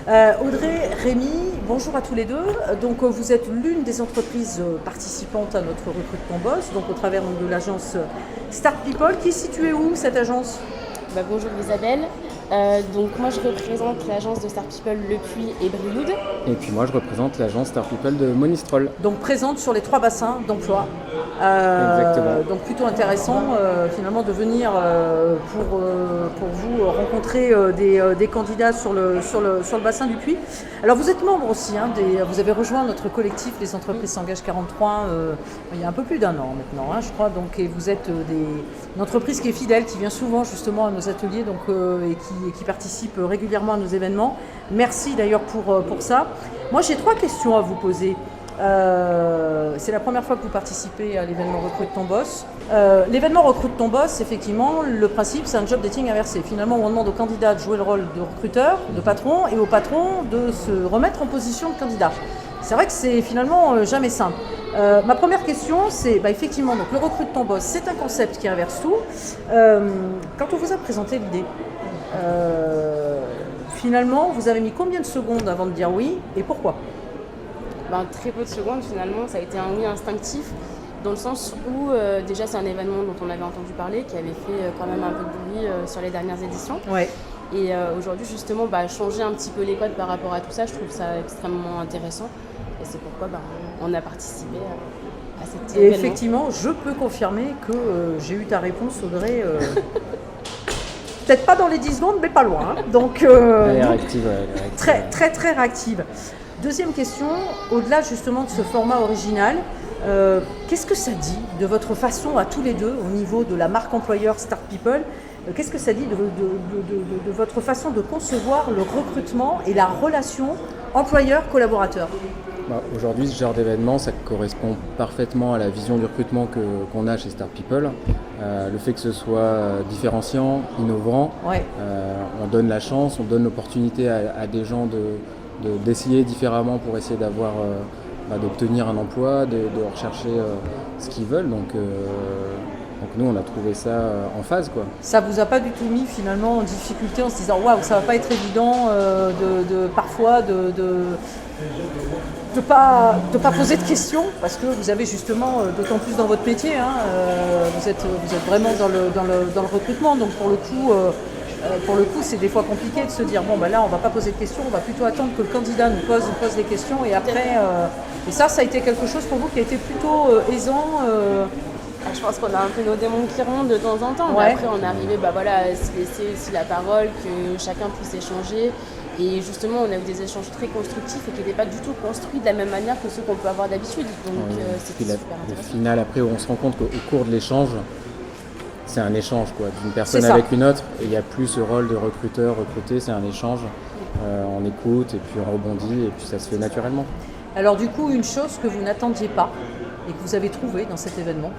Audrey, Rémi, bonjour à tous les deux. Donc vous êtes l'une des entreprises participantes à notre recrutement boss, donc au travers de l'agence Start People. Qui est située où cette agence ? Bonjour Isabelle. Donc moi je représente l'agence de Start People Le Puy et Brioude. Et puis moi je représente l'agence Start People de Monistrol. Donc présente sur les 3 bassins d'emploi. Exactement. Donc plutôt intéressant finalement de venir pour vous rencontrer des candidats sur le bassin du Puy. Alors vous êtes membre aussi, vous avez rejoint notre collectif Les Entreprises s'engagent 43 il y a un peu plus d'1 an maintenant, je crois. Donc, et vous êtes une entreprise qui est fidèle, qui vient souvent justement à nos ateliers et qui participe régulièrement à nos événements. Merci d'ailleurs pour ça. Moi j'ai 3 questions à vous poser. C'est la première fois que vous participez à l'événement Recrute ton boss. L'événement Recrute ton boss, effectivement, le principe c'est un job dating inversé. Finalement, on demande aux candidats de jouer le rôle de recruteur, de patron, et au patron de se remettre en position de candidat. C'est vrai que c'est finalement jamais simple. Ma première question, c'est effectivement, donc, le Recrute ton boss, c'est un concept qui inverse tout. Quand on vous a présenté l'idée, finalement, vous avez mis combien de secondes avant de dire oui et pourquoi ? Très peu de secondes finalement, ça a été un oui instinctif dans le sens où déjà c'est un événement dont on avait entendu parler, qui avait fait quand même un peu de bruit sur les dernières éditions. Ouais. Et aujourd'hui justement changer un petit peu les codes par rapport à tout ça, je trouve ça extrêmement intéressant et c'est pourquoi on a participé à cet événement. Et effectivement, je peux confirmer que j'ai eu ta réponse, Audrey. Peut-être pas dans les 10 secondes, mais pas loin. Donc, Elle est réactive. Très très réactive. Deuxième question, au-delà justement de ce format original, qu'est-ce que ça dit de votre façon à tous les deux au niveau de la marque employeur Start People ? Qu'est-ce que ça dit de votre façon de concevoir le recrutement et la relation employeur-collaborateur ? Aujourd'hui, ce genre d'événement, ça correspond parfaitement à la vision du recrutement qu'on a chez Start People. Le fait que ce soit différenciant, innovant, ouais. On donne la chance, on donne l'opportunité à des gens d'essayer différemment pour essayer d'obtenir un emploi, de rechercher ce qu'ils veulent. Donc nous, on a trouvé ça en phase, quoi. Ça vous a pas du tout mis finalement en difficulté en se disant waouh, ça va pas être évident parfois de pas poser de questions parce que vous avez justement d'autant plus dans votre métier, vous êtes vraiment dans le recrutement, donc pour le coup, c'est des fois compliqué de se dire là, on va pas poser de questions, on va plutôt attendre que le candidat nous pose des questions et après. Et ça a été quelque chose pour vous qui a été plutôt aisant. Je pense qu'on a un peu nos démons qui rondent de temps en temps. Ouais. Après, on est arrivé à se laisser aussi la parole, que chacun puisse échanger. Et justement, on a eu des échanges très constructifs et qui n'étaient pas du tout construits de la même manière que ceux qu'on peut avoir d'habitude. Donc, c'était super intéressant. Au final, après, on se rend compte qu'au cours de l'échange, c'est un échange d'une personne avec une autre. Et il n'y a plus ce rôle de recruteur, recruté, c'est un échange. On écoute et puis on rebondit et puis ça se fait naturellement. Alors du coup, une chose que vous n'attendiez pas et que vous avez trouvé dans cet événement ?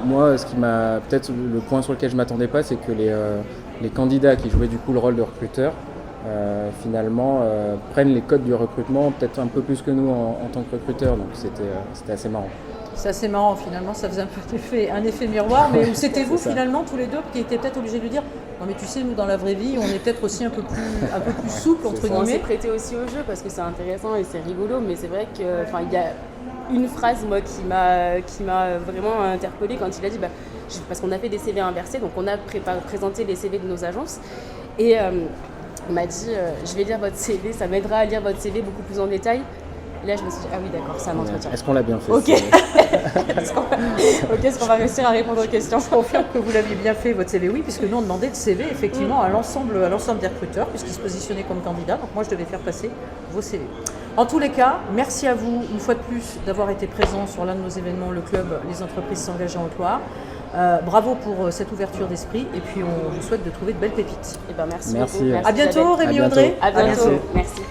Moi, ce qui m'a peut-être le point sur lequel je ne m'attendais pas, c'est que les candidats qui jouaient du coup le rôle de recruteur, finalement, prennent les codes du recrutement peut-être un peu plus que nous en tant que recruteurs. Donc c'était assez marrant. C'est assez marrant finalement, ça faisait un effet miroir, mais c'était vous finalement tous les deux qui étaient peut-être obligés de lui dire non mais tu sais, nous dans la vraie vie on est peut-être aussi un peu plus souple entre guillemets. On s'est prêté aussi au jeu parce que c'est intéressant et c'est rigolo, mais c'est vrai que il y a une phrase moi qui m'a vraiment interpellée quand il a dit parce qu'on a fait des CV inversés, donc on a présenté les CV de nos agences et on m'a dit je vais lire votre CV, ça m'aidera à lire votre CV beaucoup plus en détail. Et là je me suis dit ah oui d'accord, c'est un entretien. Est-ce qu'on l'a bien fait? Ok. Est-ce qu'on va réussir à répondre aux questions? Je confirme que vous l'aviez bien fait votre CV, oui, puisque nous on demandait le CV effectivement à l'ensemble des recruteurs puisqu'ils se positionnaient comme candidats, donc moi je devais faire passer vos CV. En tous les cas, merci à vous une fois de plus d'avoir été présents sur l'un de nos événements, le club Les Entreprises s'engagent en Haute-Loire. Bravo pour cette ouverture d'esprit et puis on vous souhaite de trouver de belles pépites. Merci beaucoup. Merci à bientôt Rémi Audrey. À bientôt. Merci.